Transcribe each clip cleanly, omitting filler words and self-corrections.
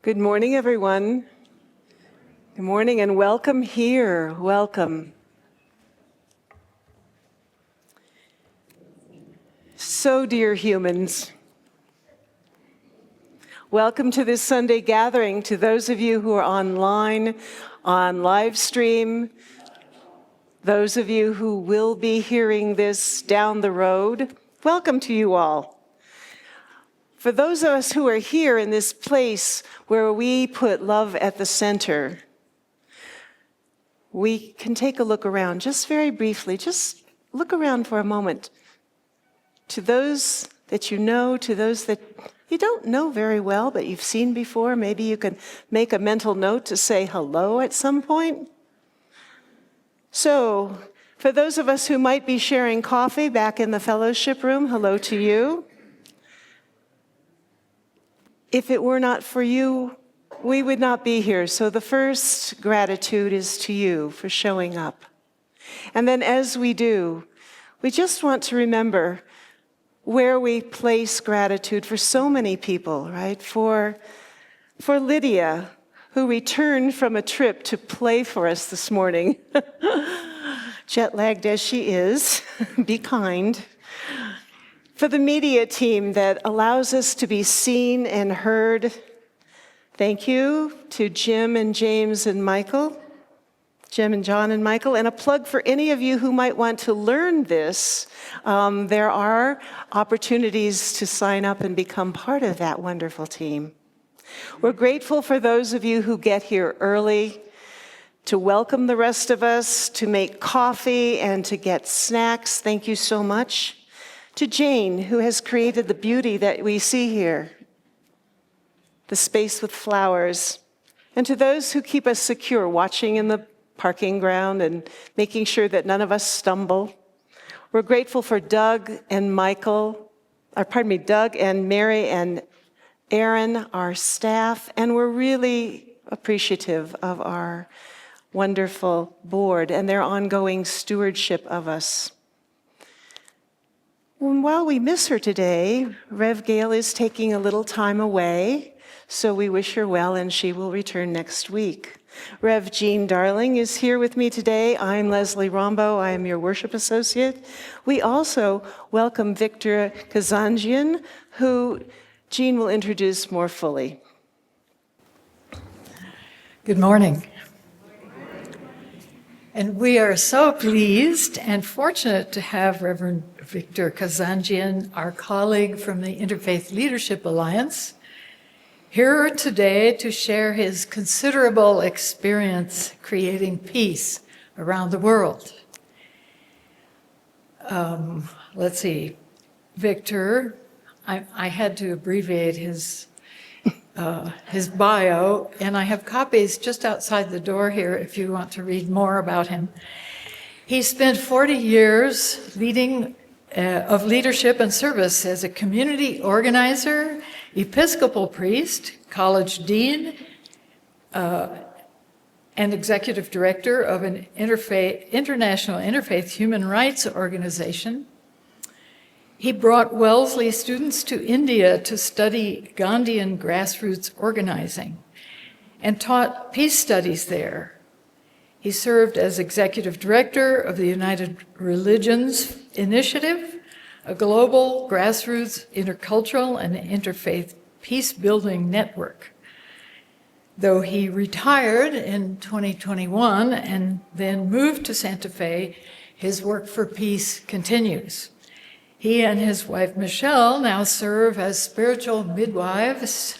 Good morning, everyone. Good morning and welcome here. Welcome. So, dear humans, welcome to this Sunday gathering. To those of you who are online, on live stream, those of you who will be hearing this down the road, welcome to you all. For those of us who are here in this place where we put love at the center, we can take a look around just very briefly. Just look around for a moment. To those that you know, to those that you don't know very well, but you've seen before, maybe you can make a mental note to say hello at some point. So, for those of us who might be sharing coffee back in the fellowship room, hello to you. If it were not for you, we would not be here. So the first gratitude is to you for showing up. And then as we do, we just want to remember where we place gratitude for so many people, right? For Lydia, who returned from a trip to play for us this morning. Jet-lagged as she is, be kind. For the media team that allows us to be seen and heard. Thank you to Jim and James and Michael, Jim and John and Michael, and a plug for any of you who might want to learn this. There are opportunities to sign up and become part of that wonderful team. We're grateful for those of you who get here early, to welcome the rest of us, to make coffee and to get snacks. Thank you so much. To Jane, who has created the beauty that we see here, the space with flowers, and to those who keep us secure, watching in the parking ground and making sure that none of us stumble. We're grateful for Doug and Doug and Mary and Aaron, our staff, and we're really appreciative of our wonderful board and their ongoing stewardship of us. While we miss her today, Rev Gail is taking a little time away, so we wish her well and she will return next week. Rev Jean Darling is here with me today. I'm Leslie Rombo. I am your worship associate. We also welcome Victor Kazanjian, who Jean will introduce more fully. Good morning. And we are so pleased and fortunate to have Reverend Victor Kazanjian, our colleague from the Interfaith Leadership Alliance, here today to share his considerable experience creating peace around the world. Let's see, Victor, I had to abbreviate his bio, and I have copies just outside the door here if you want to read more about him. He spent 40 years of leadership and service as a community organizer, Episcopal priest, college dean, and executive director of an international interfaith human rights organization. He brought Wellesley students to India to study Gandhian grassroots organizing and taught peace studies there. He served as executive director of the United Religions Initiative, a global grassroots intercultural and interfaith peace-building network. Though he retired in 2021 and then moved to Santa Fe, his work for peace continues. He and his wife, Michelle, now serve as spiritual midwives,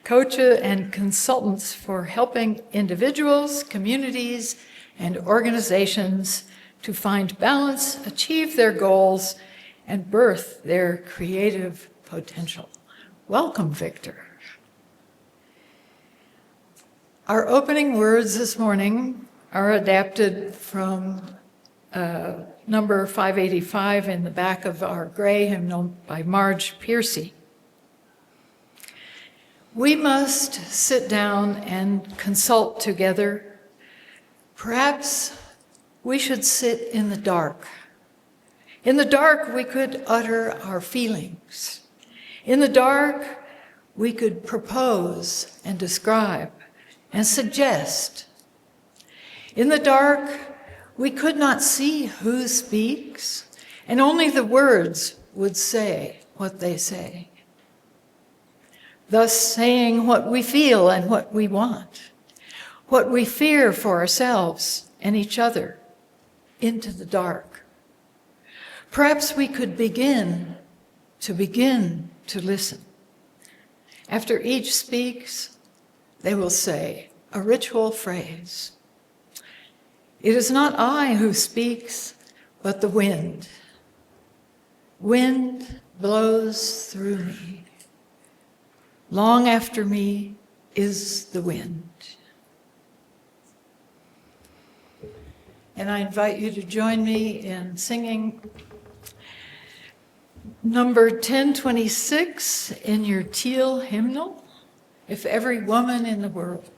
coaches, and consultants for helping individuals, communities, and organizations to find balance, achieve their goals, and birth their creative potential. Welcome, Victor. Our opening words this morning are adapted from number 585 in the back of our gray hymnal by Marge Piercy. We must sit down and consult together. Perhaps we should sit in the dark. In the dark, we could utter our feelings. In the dark, we could propose and describe and suggest. In the dark, we could not see who speaks, and only the words would say what they say, thus saying what we feel and what we want, what we fear for ourselves and each other into the dark. Perhaps we could begin to listen. After each speaks, they will say a ritual phrase. It is not I who speaks, but the wind. Wind blows through me. Long after me is the wind. And I invite you to join me in singing number 1026 in your teal hymnal, If Every Woman in the World.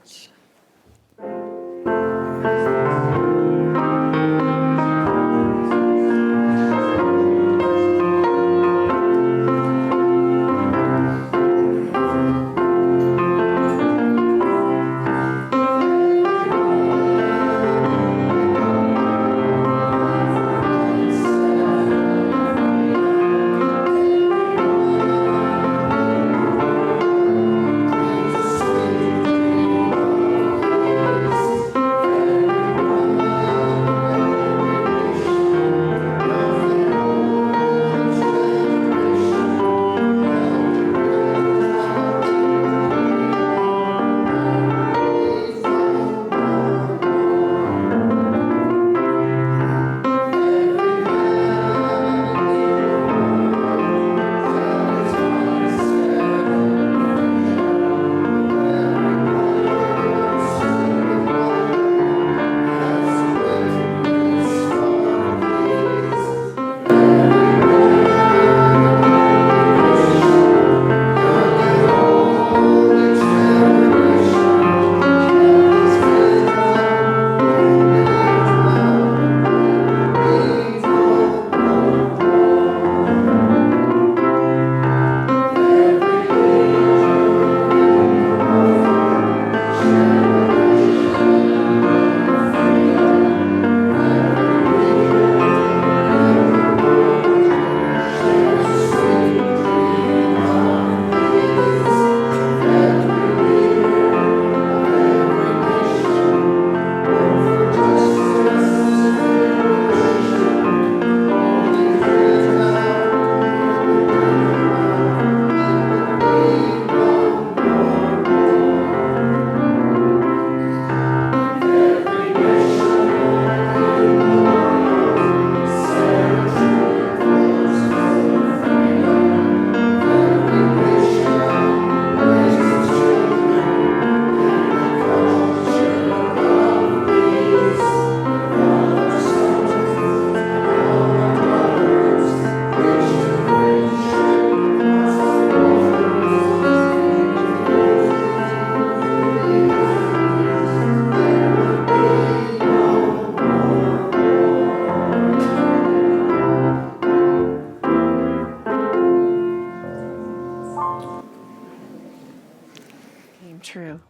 True.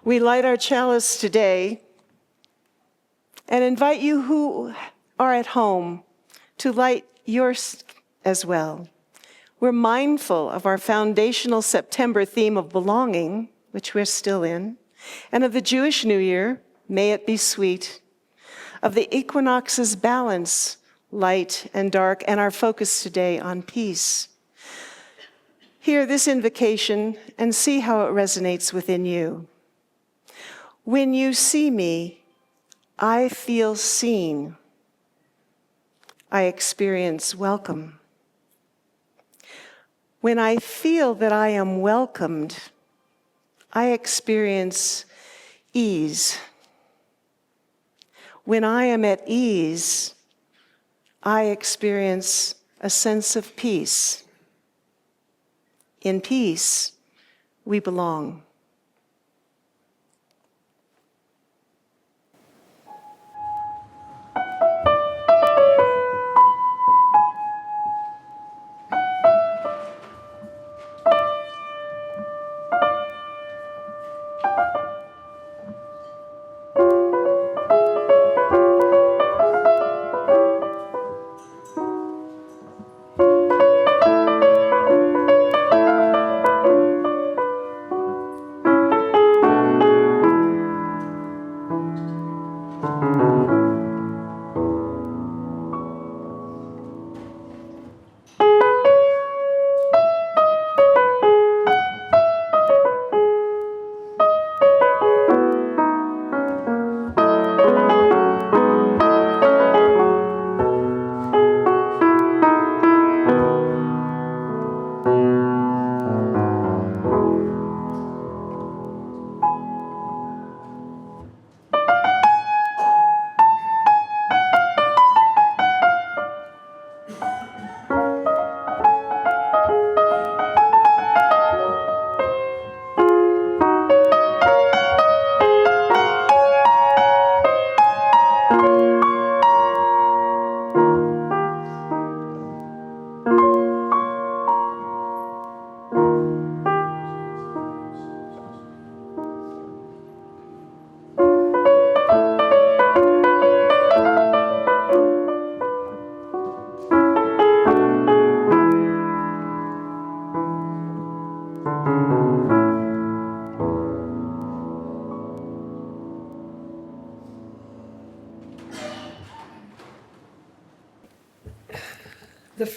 We light our chalice today and invite you who are at home to light yours as well. We're mindful of our foundational September theme of belonging, which we're still in, and of the Jewish New Year, may it be sweet, of the equinox's balance, light and dark, and our focus today on peace. Hear this invocation and see how it resonates within you. When you see me, I feel seen. I experience welcome. When I feel that I am welcomed, I experience ease. When I am at ease, I experience a sense of peace. In peace, we belong.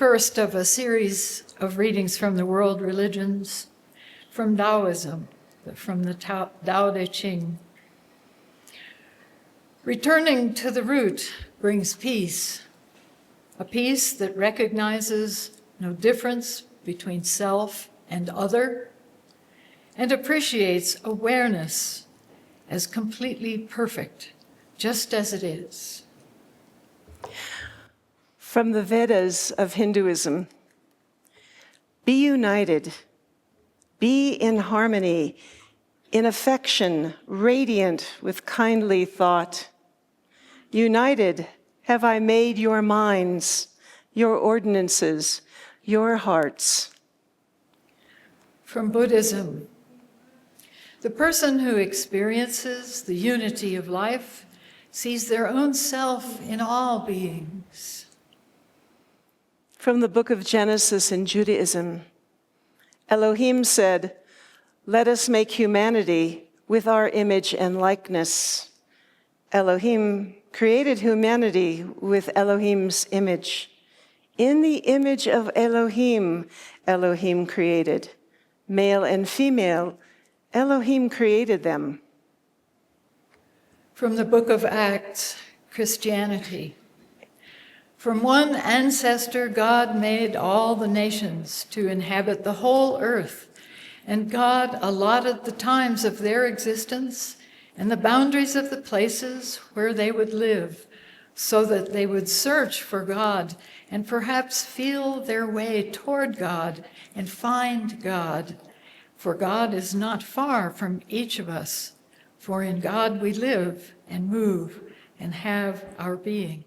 first of a series of readings from the world religions, from Taoism, from the Tao Te Ching. Returning to the root brings peace, a peace that recognizes no difference between self and other, and appreciates awareness as completely perfect, just as it is. From the Vedas of Hinduism, be united, be in harmony, in affection, radiant with kindly thought. United have I made your minds, your ordinances, your hearts. From Buddhism, the person who experiences the unity of life sees their own self in all beings. From the book of Genesis in Judaism, Elohim said, "Let us make humanity with our image and likeness." Elohim created humanity with Elohim's image. In the image of Elohim, Elohim created. Male and female, Elohim created them. From the book of Acts, Christianity. From one ancestor, God made all the nations to inhabit the whole earth, and God allotted the times of their existence and the boundaries of the places where they would live, so that they would search for God and perhaps feel their way toward God and find God. For God is not far from each of us, for in God we live and move and have our being.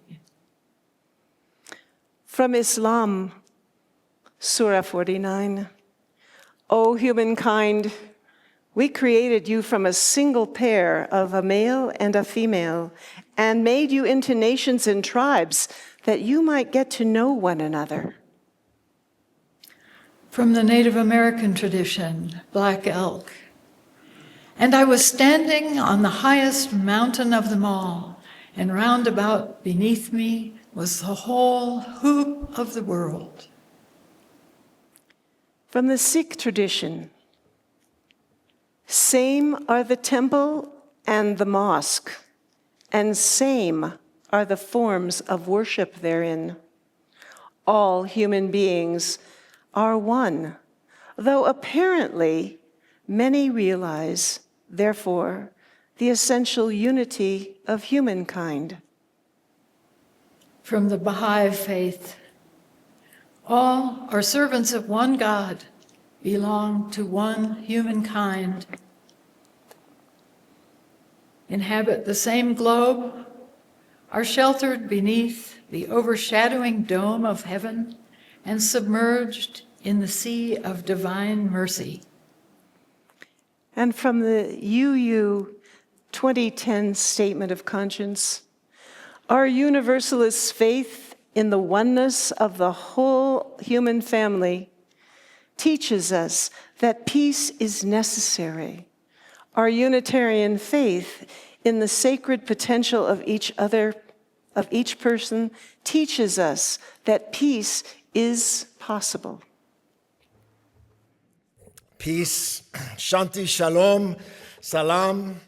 From Islam, Surah 49, O humankind, we created you from a single pair of a male and a female, and made you into nations and tribes that you might get to know one another. From the Native American tradition, Black Elk. And I was standing on the highest mountain of them all, and round about beneath me was the whole hoop of the world. From the Sikh tradition, same are the temple and the mosque, and same are the forms of worship therein. All human beings are one, though apparently many realize, therefore, the essential unity of humankind. From the Baha'i faith, all are servants of one God, belong to one humankind, inhabit the same globe, are sheltered beneath the overshadowing dome of heaven, and submerged in the sea of divine mercy. And from the UU 2010 Statement of Conscience, our Universalist faith in the oneness of the whole human family teaches us that peace is necessary. Our Unitarian faith in the sacred potential of each person, teaches us that peace is possible. Peace, Shanti, Shalom, Salam,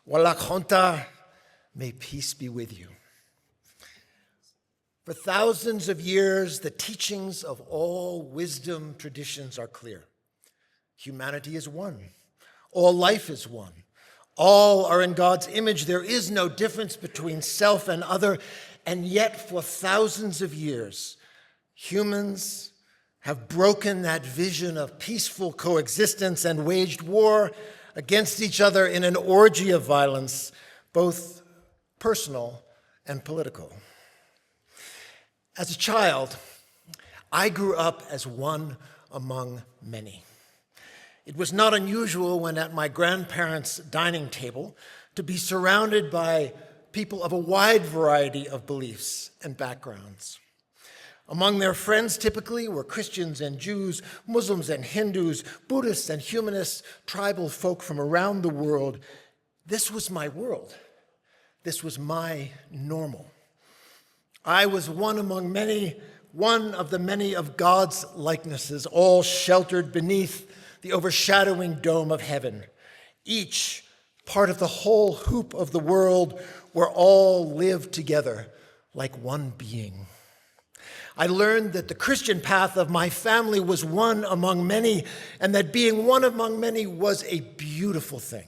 Walakhonta, may peace be with you. For thousands of years, the teachings of all wisdom traditions are clear. Humanity is one. All life is one. All are in God's image. There is no difference between self and other. And yet, for thousands of years, humans have broken that vision of peaceful coexistence and waged war against each other in an orgy of violence, both personal and political. As a child, I grew up as one among many. It was not unusual when at my grandparents' dining table to be surrounded by people of a wide variety of beliefs and backgrounds. Among their friends typically were Christians and Jews, Muslims and Hindus, Buddhists and humanists, tribal folk from around the world. This was my world. This was my normal. I was one among many one of the many of God's likenesses, all sheltered beneath the overshadowing dome of heaven, each part of the whole hoop of the world where all live together like one being. I learned that the Christian path of my family was one among many, and that being one among many was a beautiful thing.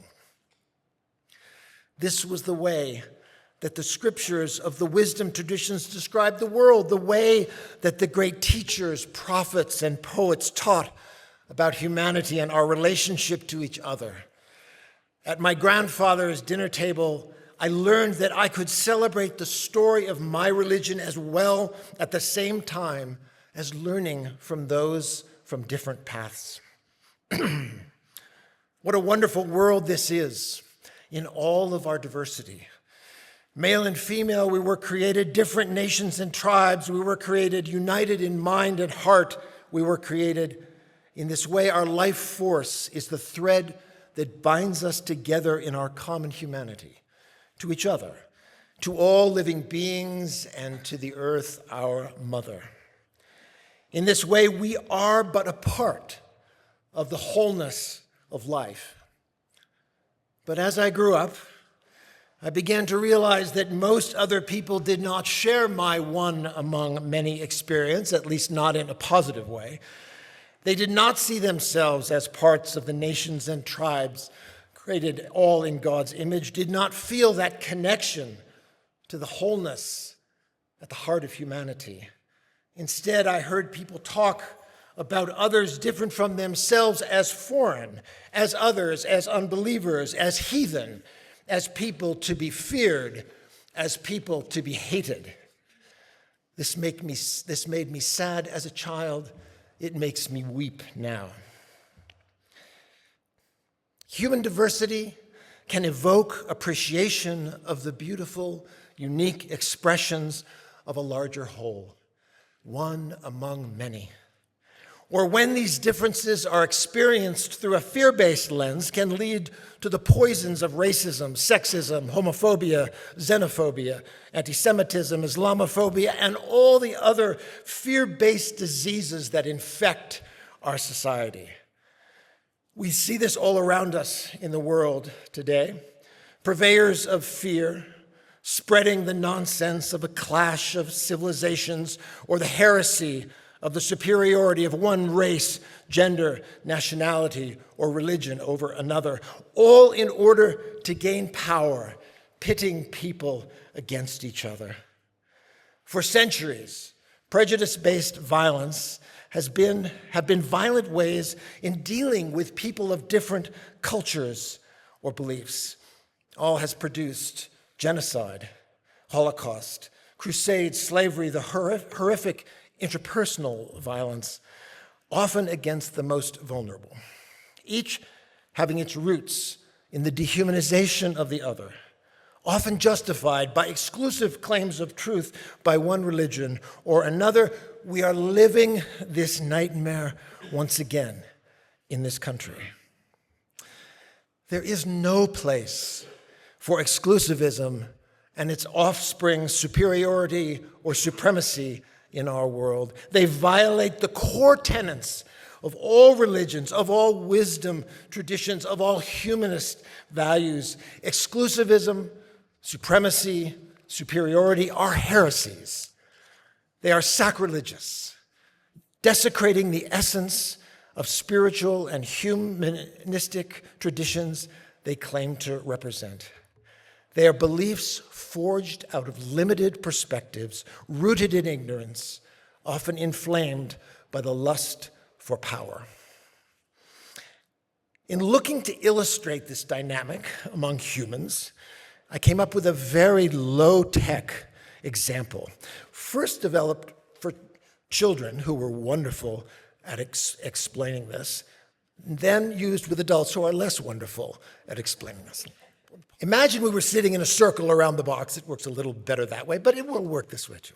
This was the way that the scriptures of the wisdom traditions described the world, the way that the great teachers, prophets, and poets taught about humanity and our relationship to each other. At my grandfather's dinner table, I learned that I could celebrate the story of my religion as well at the same time as learning from those from different paths. What a wonderful world this is in all of our diversity. Male and female, we were created different nations and tribes. We were created united in mind and heart. We were created in this way. Our life force is the thread that binds us together in our common humanity, to each other, to all living beings, and to the earth, our mother. In this way, we are but a part of the wholeness of life. But as I grew up, I began to realize that most other people did not share my one among many experience, at least not in a positive way. They did not see themselves as parts of the nations and tribes created all in God's image, did not feel that connection to the wholeness at the heart of humanity. Instead, I heard people talk about others different from themselves as foreign, as others, as unbelievers, as heathen, as people to be feared, as people to be hated. This made me sad as a child. It makes me weep now. Human diversity can evoke appreciation of the beautiful, unique expressions of a larger whole, one among many. Or when these differences are experienced through a fear-based lens, can lead to the poisons of racism, sexism, homophobia, xenophobia, anti-Semitism, Islamophobia, and all the other fear-based diseases that infect our society. We see this all around us in the world today. Purveyors of fear, spreading the nonsense of a clash of civilizations or the heresy of the superiority of one race, gender, nationality, or religion over another, all in order to gain power, pitting people against each other. For centuries, prejudice-based violence have been violent ways in dealing with people of different cultures or beliefs. All has produced genocide, Holocaust, crusades, slavery, the horrific interpersonal violence, often against the most vulnerable, each having its roots in the dehumanization of the other, often justified by exclusive claims of truth by one religion or another. We are living this nightmare once again in this country. There is no place for exclusivism and its offspring superiority or supremacy in our world. They violate the core tenets of all religions, of all wisdom traditions, of all humanist values. Exclusivism, supremacy, superiority are heresies. They are sacrilegious, desecrating the essence of spiritual and humanistic traditions they claim to represent. They are beliefs forged out of limited perspectives, rooted in ignorance, often inflamed by the lust for power. In looking to illustrate this dynamic among humans, I came up with a very low-tech example, first developed for children who were wonderful at explaining this, then used with adults who are less wonderful at explaining this. Imagine we were sitting in a circle around the box. It works a little better that way, but it will work this way too.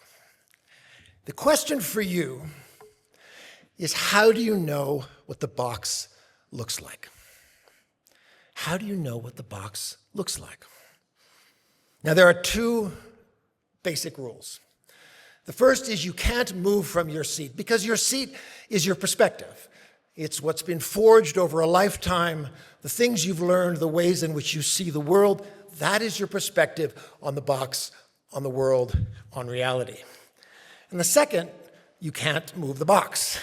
The question for you is, how do you know what the box looks like? How do you know what the box looks like? Now, there are two basic rules. The first is you can't move from your seat because your seat is your perspective. It's what's been forged over a lifetime, the things you've learned, the ways in which you see the world. That is your perspective on the box, on the world, on reality. And the second, you can't move the box.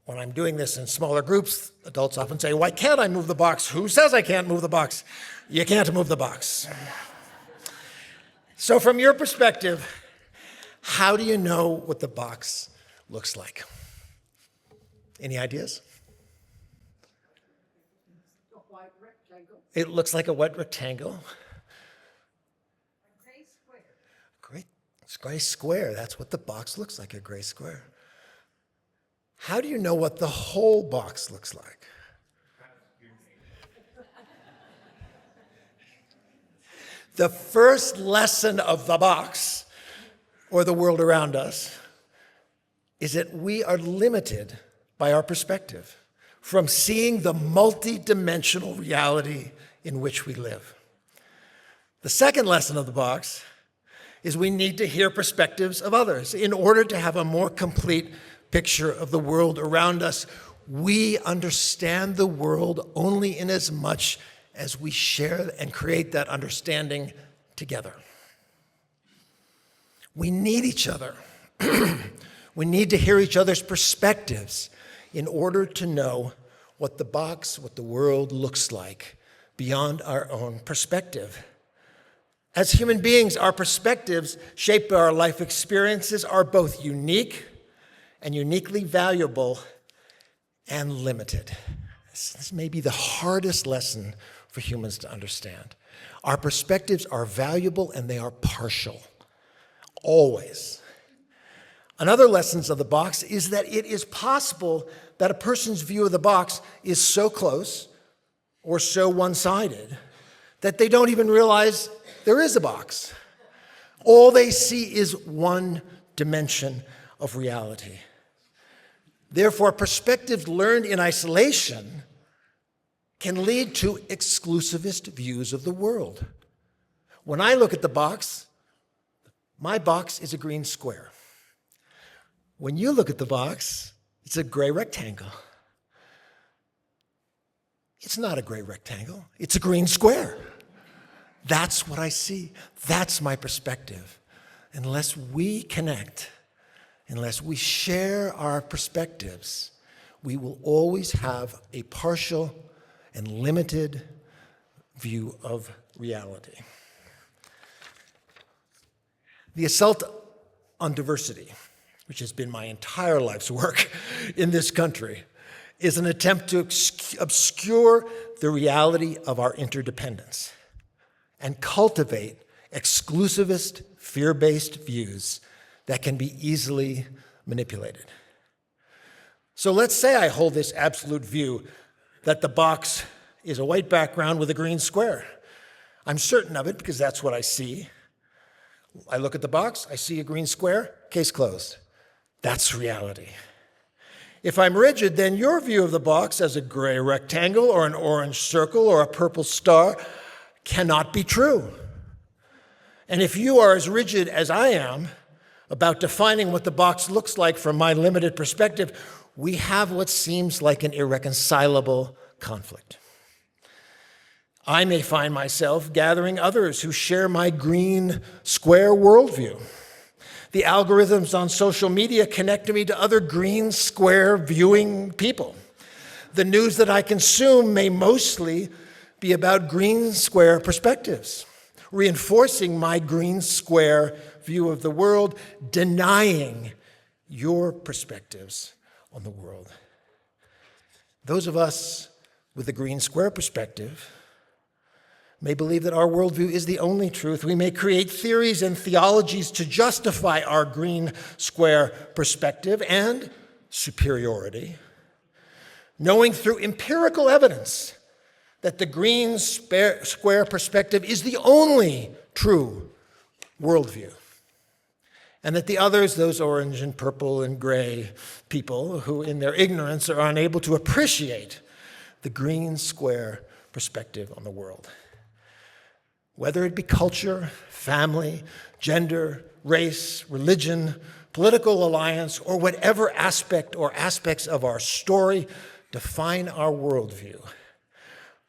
When I'm doing this in smaller groups, adults often say, why can't I move the box? Who says I can't move the box? You can't move the box. So from your perspective, how do you know what the box looks like? Any ideas? A white rectangle. It looks like a what rectangle? A gray square. Great. It's a gray square. That's what the box looks like, a gray square. How do you know what the whole box looks like? The first lesson of the box, or the world around us, is that we are limited by our perspective from seeing the multidimensional reality in which we live. The second lesson of the box is we need to hear perspectives of others in order to have a more complete picture of the world around us. We understand the world only in as much as we share and create that understanding together. We need each other. We need to hear each other's perspectives in order to know what the box, what the world looks like beyond our own perspective. As human beings, our perspectives shaped by our life experiences are both unique and uniquely valuable and limited. This may be the hardest lesson for humans to understand. Our perspectives are valuable and they are partial, always. Another lesson of the box is that it is possible that a person's view of the box is so close or so one-sided that they don't even realize there is a box. All they see is one dimension of reality. Therefore, perspectives learned in isolation can lead to exclusivist views of the world. When I look at the box, my box is a green square. When you look at the box, it's a gray rectangle. It's not a gray rectangle, it's a green square. That's what I see. That's my perspective. Unless we connect, unless we share our perspectives, we will always have a partial and limited view of reality. The assault on diversity, which has been my entire life's work in this country, is an attempt to obscure the reality of our interdependence and cultivate exclusivist, fear-based views that can be easily manipulated. So let's say I hold this absolute view that the box is a white background with a green square. I'm certain of it because that's what I see. I look at the box, I see a green square, case closed. That's reality. If I'm rigid, then your view of the box as a gray rectangle or an orange circle or a purple star cannot be true. And if you are as rigid as I am about defining what the box looks like from my limited perspective, we have what seems like an irreconcilable conflict. I may find myself gathering others who share my green square worldview. The algorithms on social media connect me to other green square viewing people. The news that I consume may mostly be about green square perspectives, reinforcing my green square view of the world, denying your perspectives on the world. Those of us with the green square perspective may believe that our worldview is the only truth. We may create theories and theologies to justify our green square perspective and superiority, knowing through empirical evidence that the green square perspective is the only true worldview, and that the others, those orange and purple and gray people who in their ignorance are unable to appreciate the green square perspective on the world. whether it be culture, family, gender, race, religion, political alliance, or whatever aspect or aspects of our story define our worldview.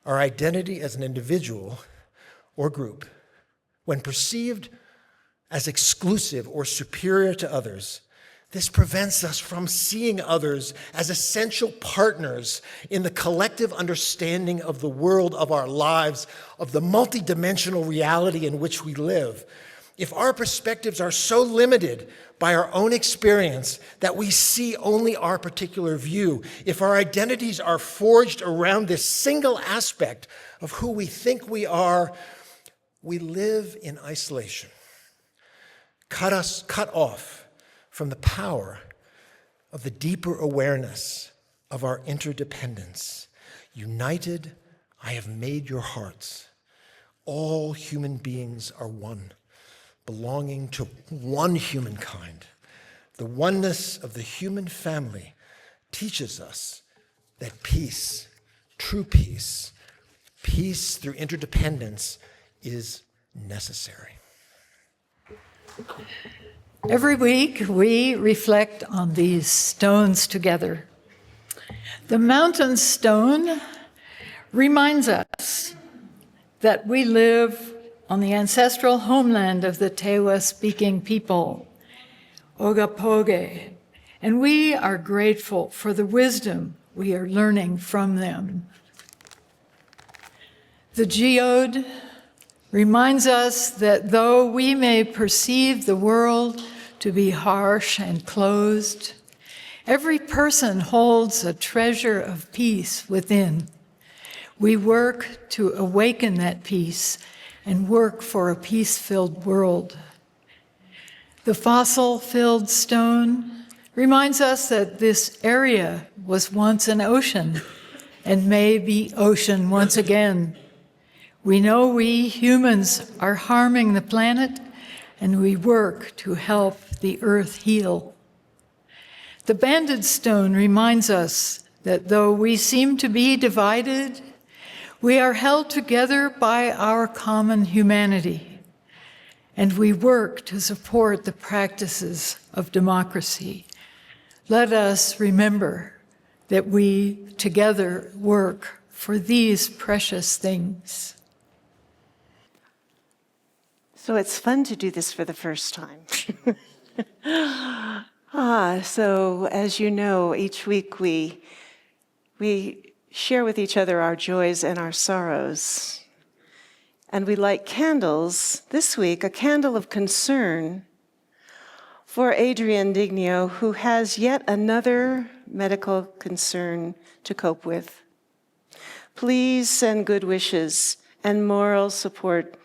Our identity as an individual or group, when perceived as exclusive or superior to others, this prevents us from seeing others as essential partners in the collective understanding of the world, of our lives, of the multidimensional reality in which we live. If our perspectives are so limited by our own experience that we see only our particular view, if our identities are forged around this single aspect of who we think we are, we live in isolation, cut off from the power of the deeper awareness of our interdependence. United, I have made your hearts. All human beings are one, belonging to one humankind. The oneness of the human family teaches us that peace, true peace, peace through interdependence is necessary. Every week, we reflect on these stones together. The mountain stone reminds us that we live on the ancestral homeland of the Tewa-speaking people, Ogapoge, and we are grateful for the wisdom we are learning from them. The geode reminds us that though we may perceive the world to be harsh and closed, every person holds a treasure of peace within. We work to awaken that peace and work for a peace-filled world. The fossil-filled stone reminds us that this area was once an ocean and may be ocean once again. We know we humans are harming the planet, and we work to help the earth heal. The banded stone reminds us that though we seem to be divided, we are held together by our common humanity, and we work to support the practices of democracy. Let us remember that we together work for these precious things. So it's fun to do this for the first time. So as you know, each week we share with each other our joys and our sorrows. And we light candles, this week, a candle of concern for Adrian Dignio, who has yet another medical concern to cope with. Please send good wishes and moral support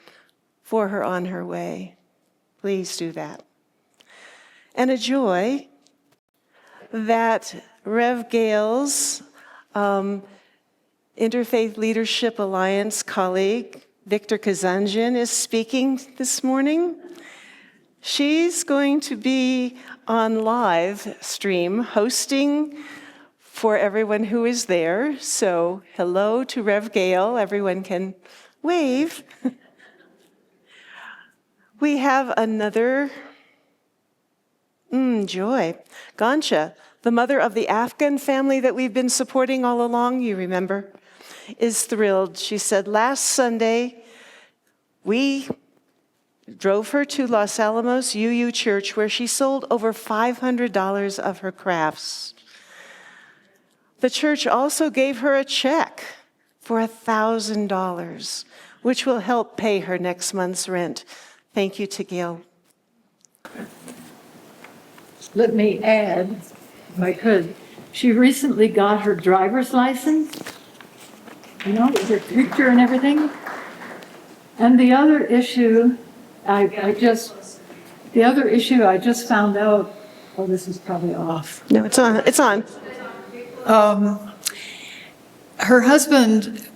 for her on her way. Please do that. And a joy that Rev Gale's Interfaith Leadership Alliance colleague, Victor Kazanjian, is speaking this morning. She's going to be on live stream hosting for everyone who is there. So hello to Rev Gale. Everyone can wave. We have another joy. Gansha, the mother of the Afghan family that we've been supporting all along, you remember, is thrilled. She said last Sunday, we drove her to Los Alamos UU Church, where she sold over $500 of her crafts. The church also gave her a check for $1,000, which will help pay her next month's rent. Thank you to Gail. Let me add, if I could, she recently got her driver's license, with her picture and everything. And the other issue, I just found out, oh, this is probably off. No, it's on. It's on. Her husband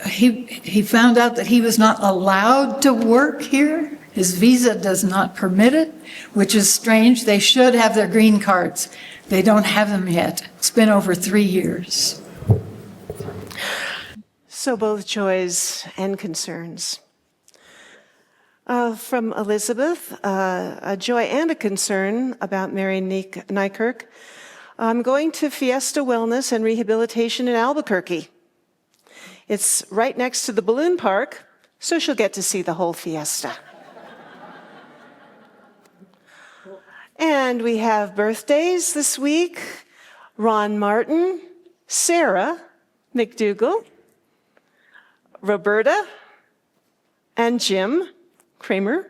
he found out that he was not allowed to work here. His visa does not permit it, which is strange. They should have their green cards. They don't have them yet. It's been over 3 years. So both joys and concerns. From Elizabeth, a joy and a concern about Mary Nykirk. I'm going to Fiesta Wellness and Rehabilitation in Albuquerque. It's right next to the balloon park, so she'll get to see the whole fiesta. And we have birthdays this week. Ron Martin, Sarah McDougall, Roberta, and Jim Kramer.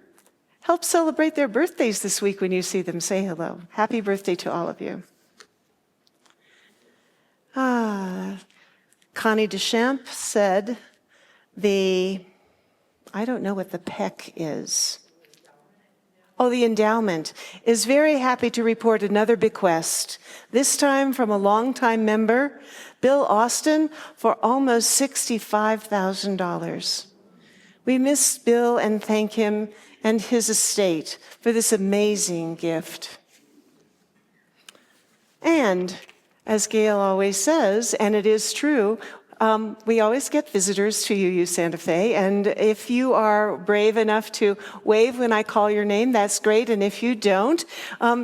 Help celebrate their birthdays this week when you see them. Say hello. Happy birthday to all of you. Connie Deschamps said I don't know what the PEC is. Oh, the endowment is very happy to report another bequest, this time from a longtime member, Bill Austin, for almost $65,000. We miss Bill and thank him and his estate for this amazing gift. And as Gail always says, and it is true, we always get visitors to UU Santa Fe, and if you are brave enough to wave when I call your name, that's great, and if you don't,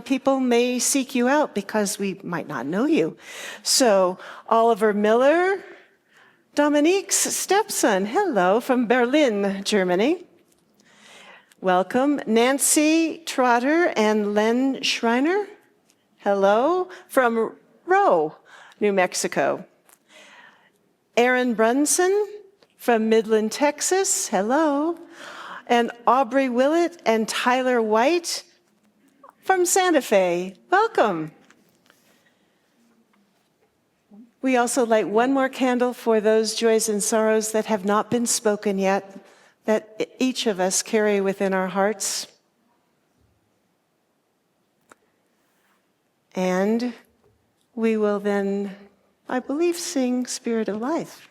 people may seek you out because we might not know you. So, Oliver Miller, Dominique's stepson, hello, from Berlin, Germany. Welcome. Nancy Trotter and Len Schreiner, hello, from Rowe, New Mexico. Aaron Brunson from Midland, Texas, hello. And Aubrey Willett and Tyler White from Santa Fe, welcome. We also light one more candle for those joys and sorrows that have not been spoken yet, that each of us carry within our hearts. And we will then, I believe, sing Spirit of Life.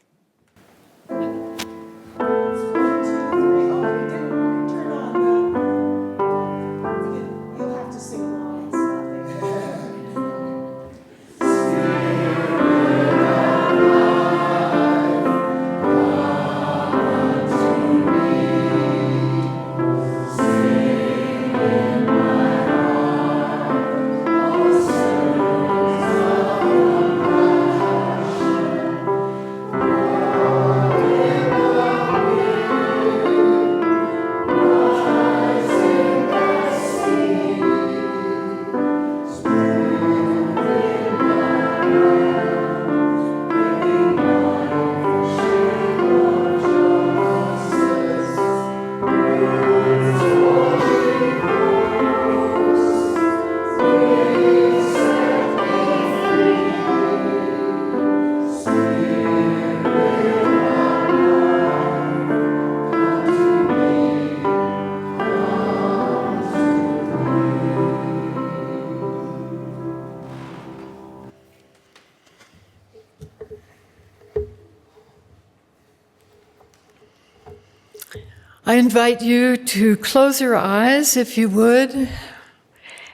I invite you to close your eyes, if you would,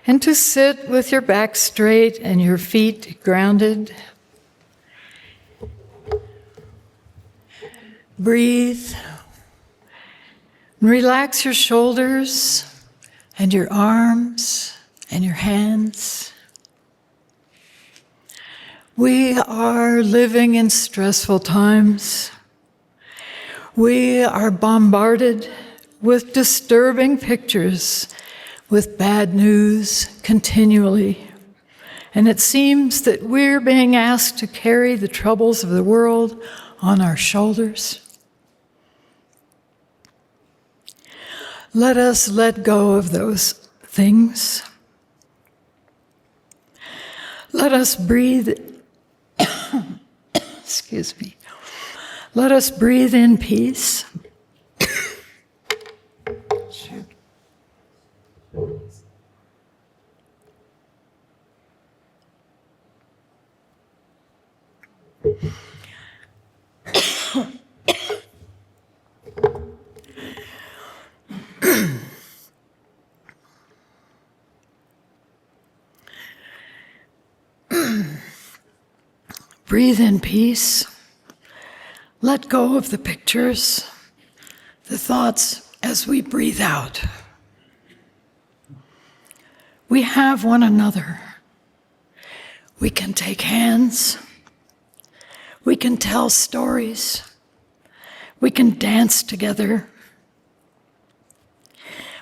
and to sit with your back straight and your feet grounded. Breathe. Relax your shoulders and your arms and your hands. We are living in stressful times. We are bombarded with disturbing pictures, with bad news continually. And it seems that we're being asked to carry the troubles of the world on our shoulders. Let us let go of those things. Let us breathe. Excuse me. Let us breathe in peace. Breathe in peace. Let go of the pictures, the thoughts as we breathe out. We have one another. We can take hands. We can tell stories. We can dance together.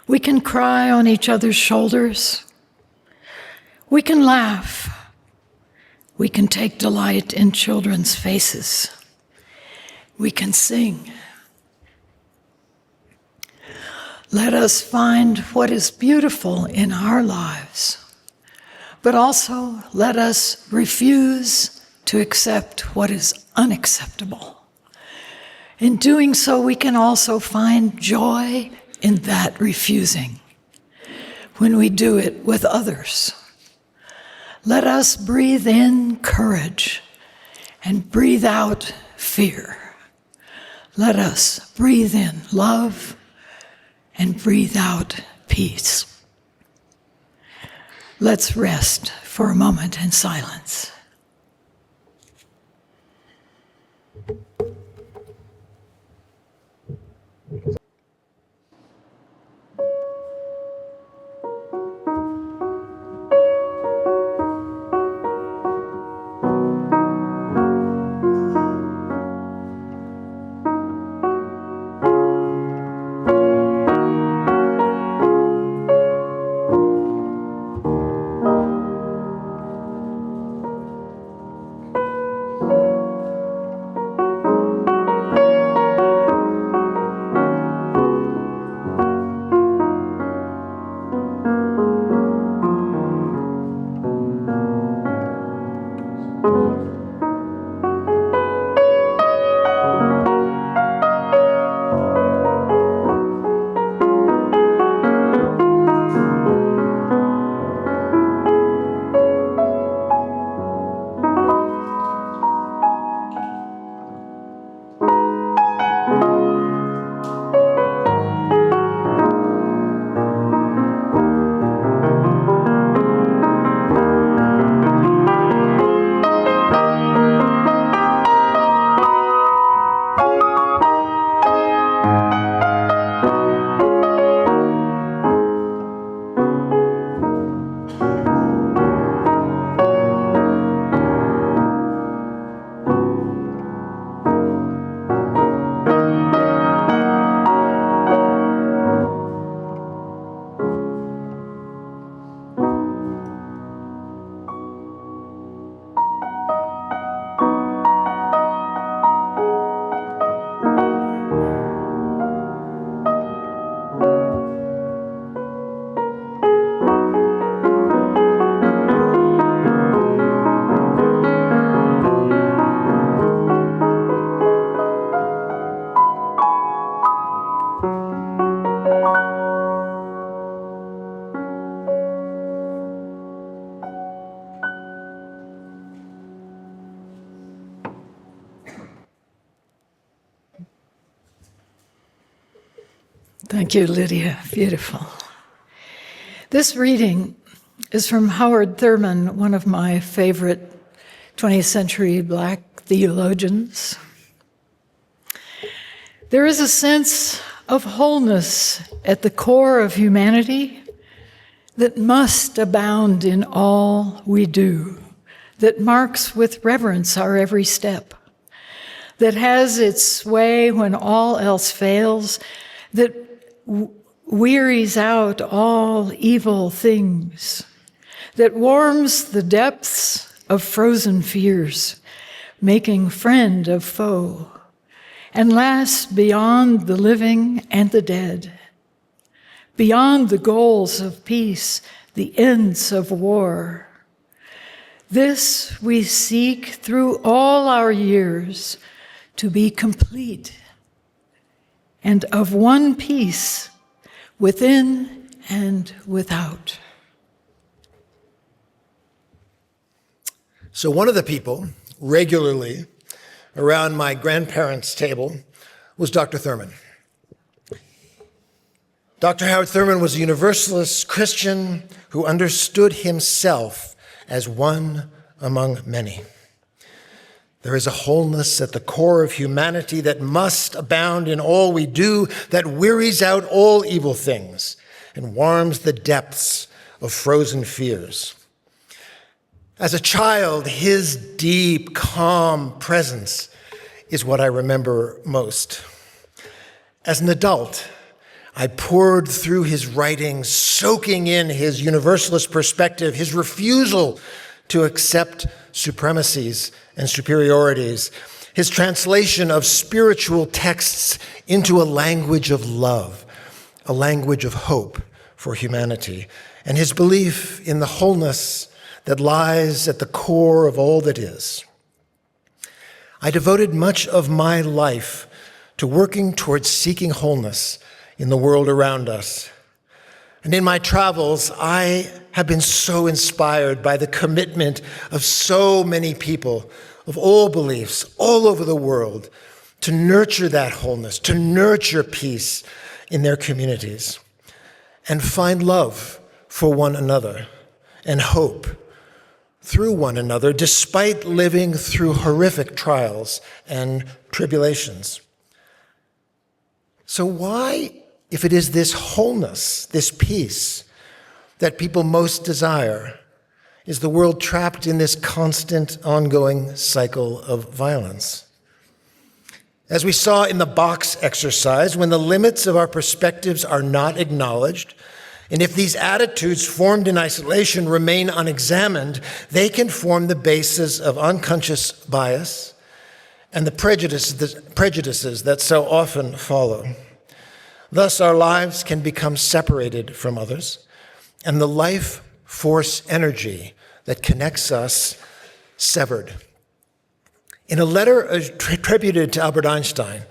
We can cry on each other's shoulders. We can laugh. We can take delight in children's faces. We can sing. Let us find what is beautiful in our lives, but also let us refuse to accept what is unacceptable. In doing so, we can also find joy in that refusing when we do it with others. Let us breathe in courage and breathe out fear. Let us breathe in love and breathe out peace. Let's rest for a moment in silence. Thank you, Lydia. Beautiful. This reading is from Howard Thurman, one of my favorite 20th century Black theologians. There is a sense of wholeness at the core of humanity that must abound in all we do, that marks with reverence our every step, that has its sway when all else fails, that wearies out all evil things, that warms the depths of frozen fears, making friend of foe, and lasts beyond the living and the dead, beyond the goals of peace, the ends of war. This we seek through all our years, to be complete and of one piece within and without. So one of the people regularly around my grandparents' table was Dr. Thurman. Dr. Howard Thurman was a Universalist Christian who understood himself as one among many. There is a wholeness at the core of humanity that must abound in all we do, that wearies out all evil things and warms the depths of frozen fears. As a child, his deep, calm presence is what I remember most. As an adult, I poured through his writings, soaking in his universalist perspective, his refusal to accept supremacies and superiorities, his translation of spiritual texts into a language of love, a language of hope for humanity, and his belief in the wholeness that lies at the core of all that is. I devoted much of my life to working towards seeking wholeness in the world around us. And in my travels, I have been so inspired by the commitment of so many people of all beliefs all over the world to nurture that wholeness, to nurture peace in their communities, and find love for one another and hope through one another, despite living through horrific trials and tribulations. So why, if it is this wholeness, this peace that people most desire, is the world trapped in this constant, ongoing cycle of violence? As we saw in the box exercise, when the limits of our perspectives are not acknowledged, and if these attitudes formed in isolation remain unexamined, they can form the basis of unconscious bias and the prejudices that so often follow. Thus, our lives can become separated from others, and the life force energy that connects us severed. In a letter attributed to Albert Einstein,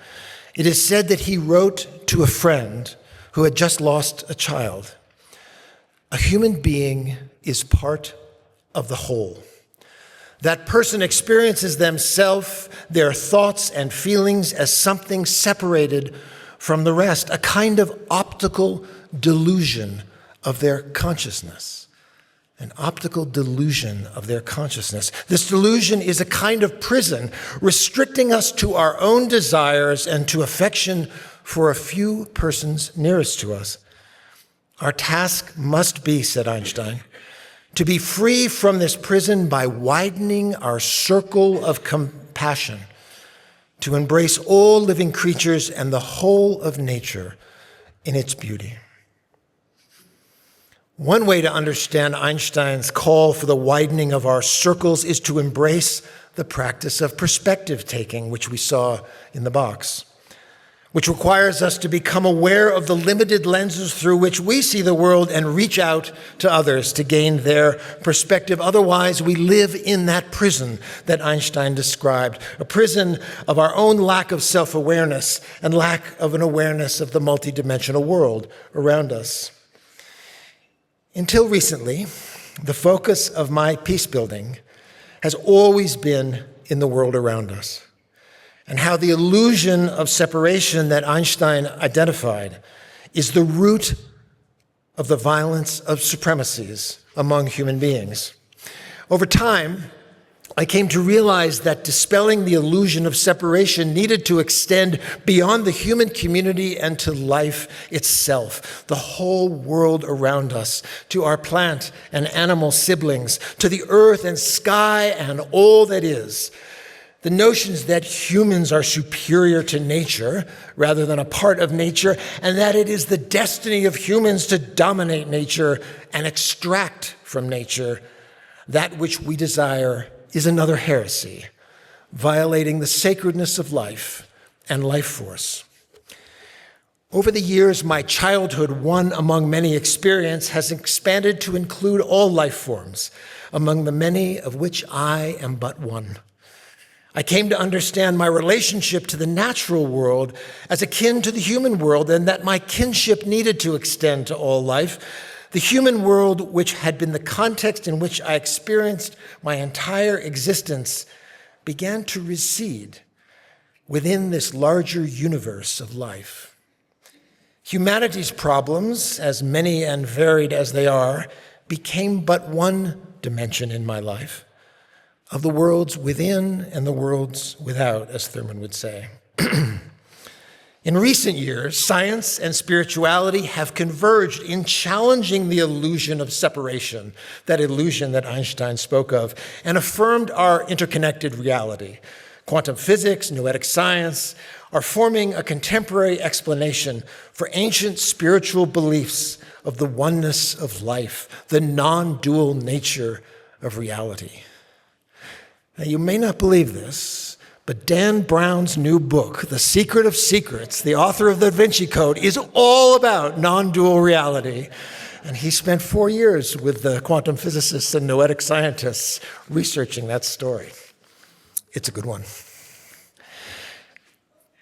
it is said that he wrote to a friend who had just lost a child, "A human being is part of the whole. That person experiences themselves, their thoughts and feelings as something separated from the rest, a kind of optical delusion of their consciousness." An optical delusion of their consciousness. This delusion is a kind of prison, restricting us to our own desires and to affection for a few persons nearest to us. Our task must be, said Einstein, to be free from this prison by widening our circle of compassion, to embrace all living creatures and the whole of nature in its beauty. One way to understand Einstein's call for the widening of our circles is to embrace the practice of perspective taking, which we saw in the box, which requires us to become aware of the limited lenses through which we see the world and reach out to others to gain their perspective. Otherwise, we live in that prison that Einstein described, a prison of our own lack of self-awareness and lack of an awareness of the multidimensional world around us. Until recently, the focus of my peace building has always been in the world around us, and how the illusion of separation that Einstein identified is the root of the violence of supremacies among human beings. Over time, I came to realize that dispelling the illusion of separation needed to extend beyond the human community and to life itself, the whole world around us, to our plant and animal siblings, to the earth and sky and all that is. The notions that humans are superior to nature rather than a part of nature, and that it is the destiny of humans to dominate nature and extract from nature that which we desire, is another heresy, violating the sacredness of life and life force. Over the years, my childhood, one among many experience, has expanded to include all life forms, among the many of which I am but one. I came to understand my relationship to the natural world as akin to the human world, and that my kinship needed to extend to all life. The human world, which had been the context in which I experienced my entire existence, began to recede within this larger universe of life. Humanity's problems, as many and varied as they are, became but one dimension in my life. of the worlds within and the worlds without, as Thurman would say. In recent years, science and spirituality have converged in challenging the illusion of separation, that illusion that Einstein spoke of, and affirmed our interconnected reality. Quantum physics, noetic science are forming a contemporary explanation for ancient spiritual beliefs of the oneness of life, the non-dual nature of reality. Now, you may not believe this, but Dan Brown's new book, The Secret of Secrets, the author of the Da Vinci Code, is all about non-dual reality. And he spent 4 years with the quantum physicists and noetic scientists researching that story. It's a good one.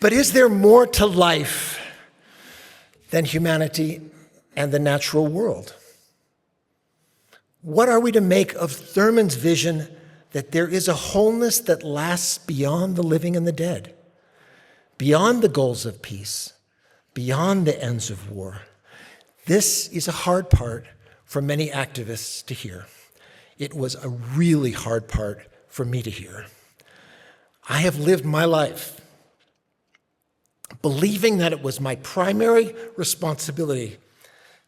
But is there more to life than humanity and the natural world? What are we to make of Thurman's vision that there is a wholeness that lasts beyond the living and the dead, beyond the goals of peace, beyond the ends of war? This is a hard part for many activists to hear. It was a really hard part for me to hear. I have lived my life believing that it was my primary responsibility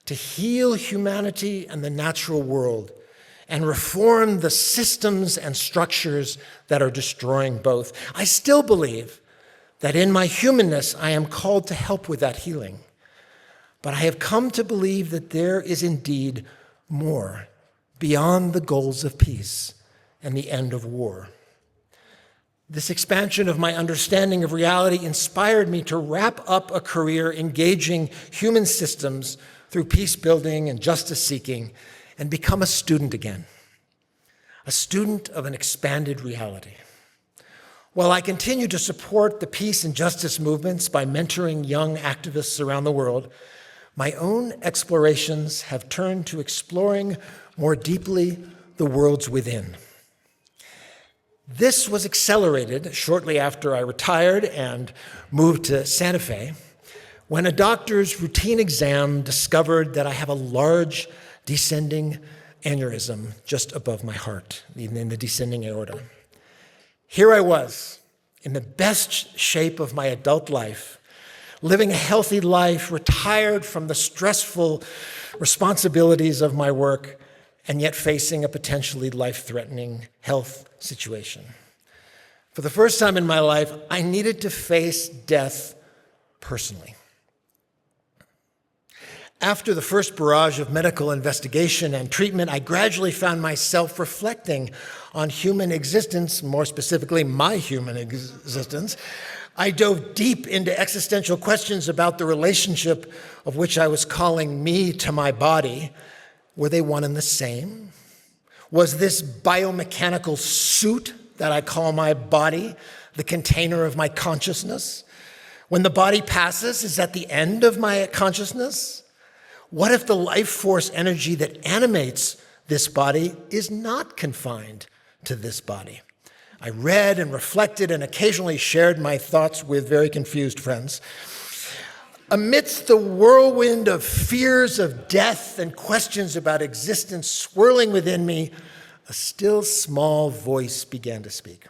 to heal humanity and the natural world and reform the systems and structures that are destroying both. I still believe that in my humanness, I am called to help with that healing. But I have come to believe that there is indeed more beyond the goals of peace and the end of war. This expansion of my understanding of reality inspired me to wrap up a career engaging human systems through peace building and justice seeking and become a student again, a student of an expanded reality. While I continue to support the peace and justice movements by mentoring young activists around the world, my own explorations have turned to exploring more deeply the worlds within. This was accelerated shortly after I retired and moved to Santa Fe, when a doctor's routine exam discovered that I have a large descending aneurysm just above my heart, in the descending aorta. Here I was, in the best shape of my adult life, living a healthy life, retired from the stressful responsibilities of my work, and yet facing a potentially life-threatening health situation. For the first time in my life, I needed to face death personally. After the first barrage of medical investigation and treatment, I gradually found myself reflecting on human existence, more specifically, my human existence. I dove deep into existential questions about the relationship of which I was calling me to my body. Were they one and the same? Was this biomechanical suit that I call my body the container of my consciousness? When the body passes, is that the end of my consciousness? What if the life force energy that animates this body is not confined to this body? I read and reflected and occasionally shared my thoughts with very confused friends. Amidst the whirlwind of fears of death and questions about existence swirling within me, a still small voice began to speak.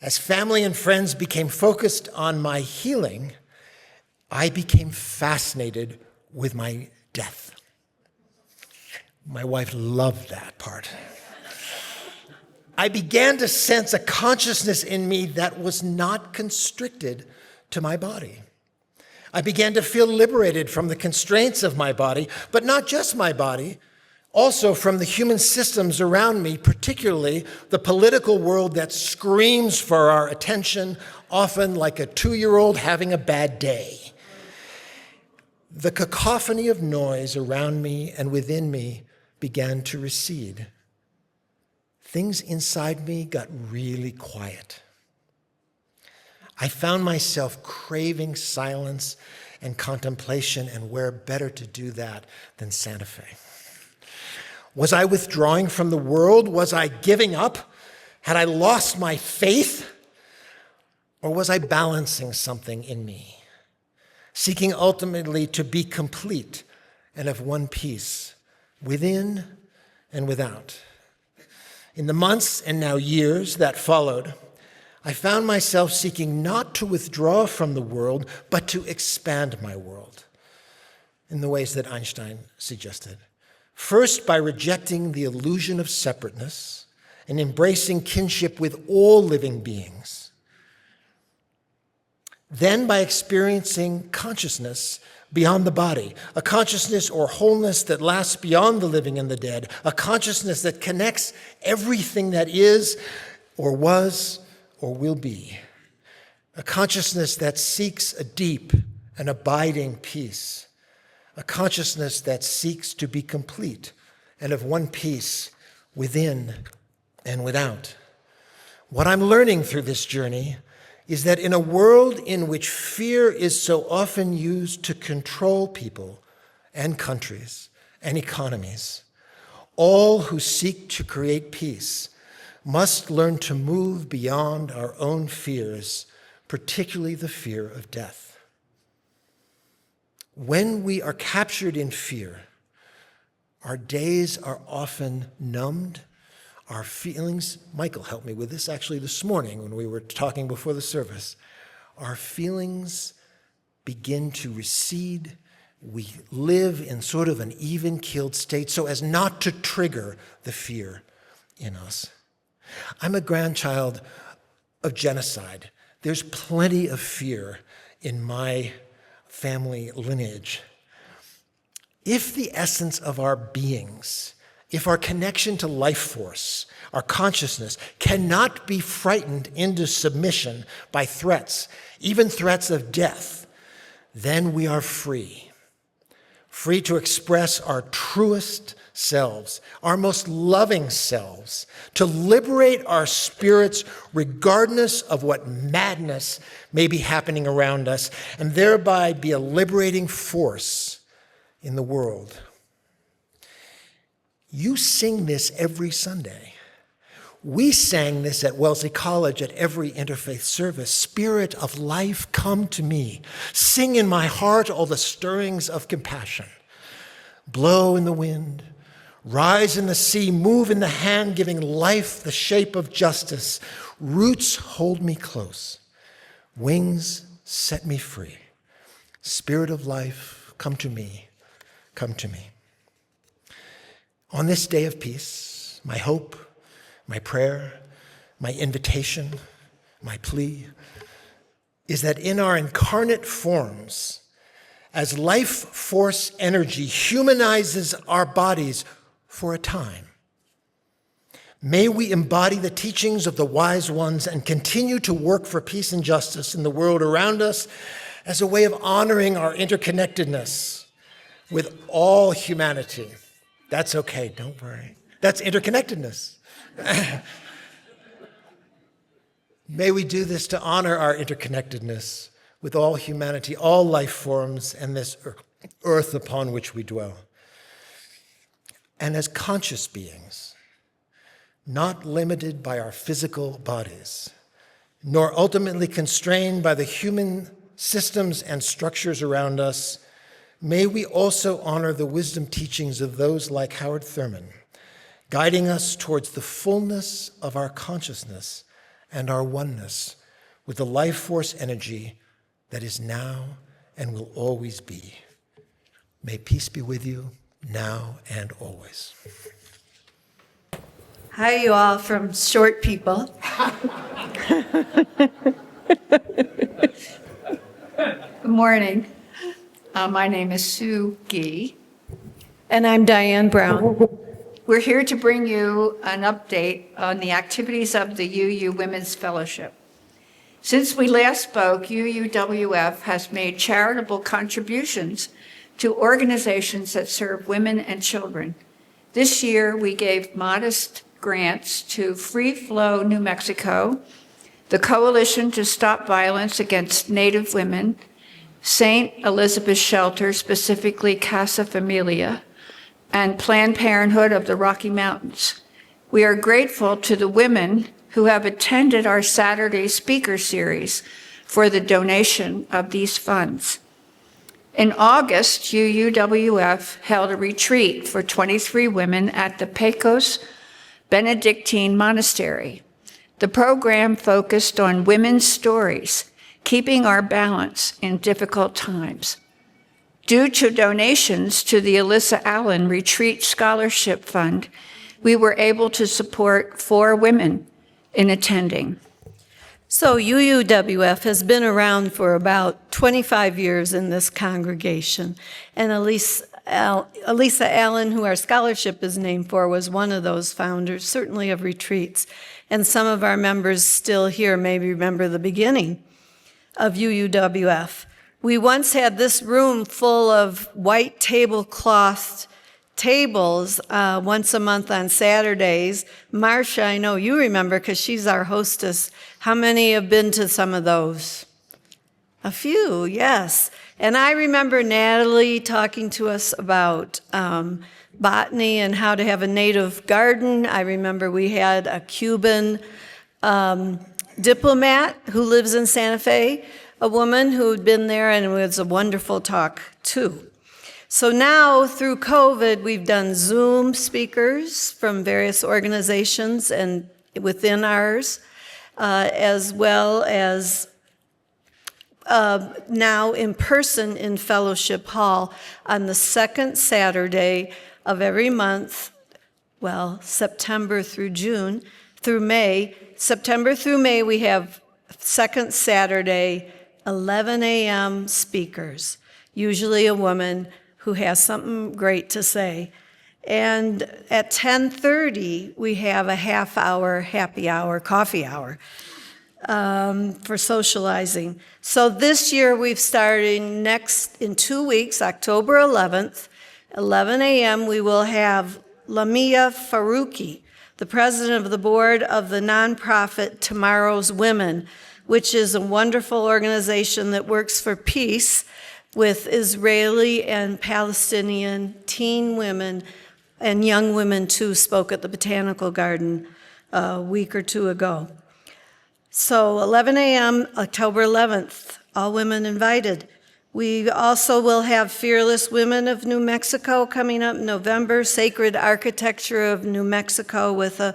As family and friends became focused on my healing, I became fascinated with my death. My wife loved that part. I began to sense a consciousness in me that was not constricted to my body. I began to feel liberated from the constraints of my body, but not just my body, also from the human systems around me, particularly the political world that screams for our attention, often like a 2-year-old having a bad day. The cacophony of noise around me and within me began to recede. Things inside me got really quiet. I found myself craving silence and contemplation, and where better to do that than Santa Fe? Was I withdrawing from the world? Was I giving up? Had I lost my faith? Or was I balancing something in me, seeking ultimately to be complete and of one piece, within and without? In the months and now years that followed, I found myself seeking not to withdraw from the world, but to expand my world in the ways that Einstein suggested. First, by rejecting the illusion of separateness and embracing kinship with all living beings. Then, by experiencing consciousness beyond the body, a consciousness or wholeness that lasts beyond the living and the dead, a consciousness that connects everything that is or was or will be, a consciousness that seeks a deep and abiding peace, a consciousness that seeks to be complete and of one piece within and without. What I'm learning through this journey is that in a world in which fear is so often used to control people and countries and economies, all who seek to create peace must learn to move beyond our own fears, particularly the fear of death. When we are captured in fear, our days are often numbed. Our feelings, Michael helped me with this actually this morning when we were talking before the service. Our feelings begin to recede. We live in sort of an even-keeled state so as not to trigger the fear in us. I'm a grandchild of genocide. There's plenty of fear in my family lineage. If the essence of our beings, if our connection to life force, our consciousness, cannot be frightened into submission by threats, even threats of death, then we are free. Free to express our truest selves, our most loving selves, to liberate our spirits regardless of what madness may be happening around us, and thereby be a liberating force in the world. You sing this every Sunday. We sang this at Wellesley College at every interfaith service. Spirit of life, come to me. Sing in my heart all the stirrings of compassion. Blow in the wind, rise in the sea, move in the hand, giving life the shape of justice. Roots hold me close. Wings set me free. Spirit of life, come to me. Come to me. On this day of peace, my hope, my prayer, my invitation, my plea is that in our incarnate forms, as life force energy humanizes our bodies for a time, may we embody the teachings of the wise ones and continue to work for peace and justice in the world around us as a way of honoring our interconnectedness with all humanity. That's okay, don't worry. That's interconnectedness. May we do this to honor our interconnectedness with all humanity, all life forms, and this earth upon which we dwell. And as conscious beings, not limited by our physical bodies, nor ultimately constrained by the human systems and structures around us, may we also honor the wisdom teachings of those like Howard Thurman, guiding us towards the fullness of our consciousness and our oneness with the life force energy that is now and will always be. May peace be with you now and always. Hi, you all from Short People. Good morning. My name is Sue Gee. And I'm Diane Brown. We're here to bring you an update on the activities of the UU Women's Fellowship. Since we last spoke, UUWF has made charitable contributions to organizations that serve women and children. This year, we gave modest grants to Free Flow New Mexico, the Coalition to Stop Violence Against Native Women, St. Elizabeth Shelter, specifically Casa Familia, and Planned Parenthood of the Rocky Mountains. We are grateful to the women who have attended our Saturday speaker series for the donation of these funds. In August, UUWF held a retreat for 23 women at the Pecos Benedictine Monastery. The program focused on women's stories, keeping our balance in difficult times. Due to donations to the Alyssa Allen Retreat Scholarship Fund, we were able to support 4 women in attending. So UUWF has been around for about 25 years in this congregation. And Elisa Allen, who our scholarship is named for, was one of those founders, certainly of retreats. And some of our members still here may remember the beginning of UUWF. We once had this room full of white tablecloth tables once a month on Saturdays. Marcia, I know you remember because she's our hostess. How many have been to some of those? A few, yes. And I remember Natalie talking to us about botany and how to have a native garden. I remember we had a Cuban diplomat who lives in Santa Fe, a woman who had been there, and it was a wonderful talk too. So now, through COVID, we've done Zoom speakers from various organizations and within ours, as well as now in person in Fellowship Hall on the second Saturday of every month, well, September through May. September through May, we have second Saturday, 11 a.m. speakers, usually a woman who has something great to say. And at 10:30, we have a half-hour happy hour, coffee hour for socializing. So this year, we've started in 2 weeks, October 11th, 11 a.m., we will have Lamia Faruqi, the president of the board of the nonprofit Tomorrow's Women, which is a wonderful organization that works for peace with Israeli and Palestinian teen women, and young women too spoke at the Botanical Garden a week or two ago. So 11 a.m., October 11th, all women invited. We also will have Fearless Women of New Mexico coming up in November, Sacred Architecture of New Mexico with a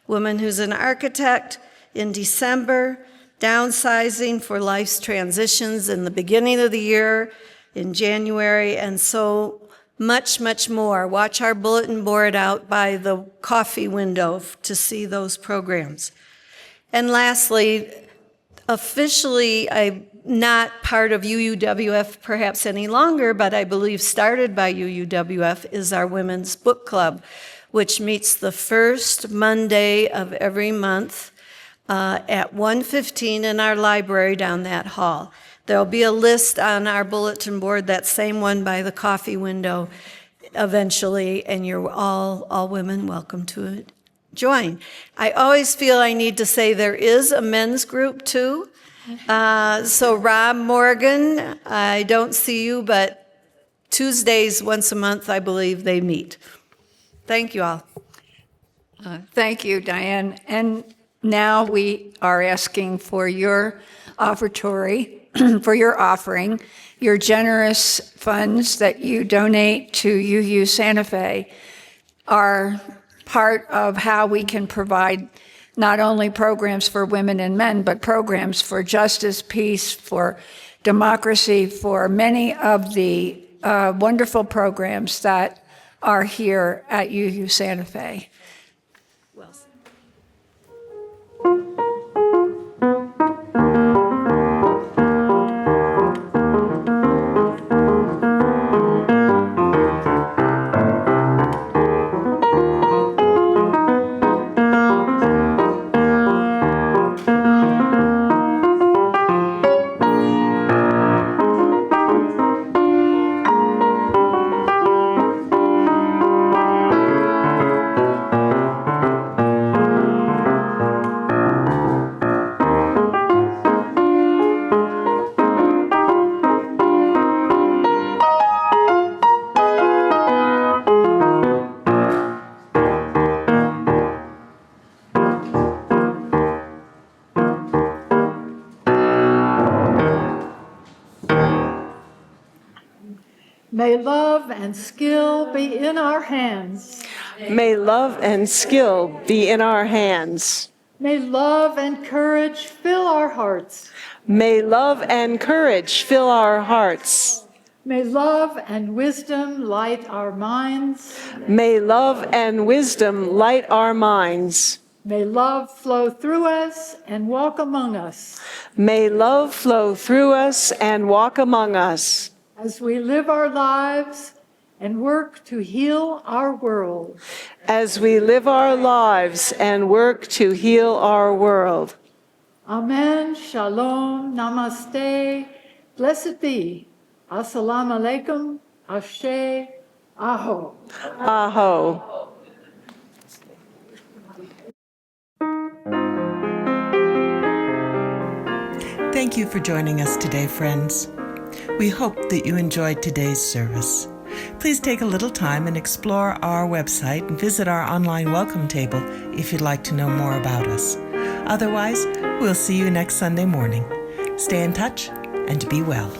woman who's an architect in December, Downsizing for Life's Transitions in the beginning of the year in January, and so much, much more. Watch our bulletin board out by the coffee window to see those programs. And lastly, officially, I'm not part of UUWF perhaps any longer, but I believe started by UUWF, is our Women's Book Club, which meets the first Monday of every month at 1:15 in our library down that hall. There'll be a list on our bulletin board, that same one by the coffee window eventually, and you're all women welcome to it. Join. I always feel I need to say there is a men's group too. So Rob Morgan, I don't see you, but Tuesdays once a month, I believe they meet. Thank you all. Thank you, Diane. And now we are asking for your offertory, for your offering, your generous funds that you donate to UU Santa Fe are part of how we can provide not only programs for women and men, but programs for justice, peace, for democracy, for many of the wonderful programs that are here at UU Santa Fe. May love and skill be in our hands. May love and skill be in our hands. May love and courage fill our hearts. May love and courage fill our hearts. May love and wisdom light our minds. May love and wisdom light our minds. May love flow through us and walk among us May love flow through us and walk among us as we live our lives and work to heal our world. as we live our lives and work to heal our world. Amen, shalom, namaste, blessed be, assalamu alaikum, ashe, aho. Aho. Thank you for joining us today, friends. We hope that you enjoyed today's service. Please take a little time and explore our website and visit our online welcome table if you'd like to know more about us. Otherwise, we'll see you next Sunday morning. Stay in touch and be well.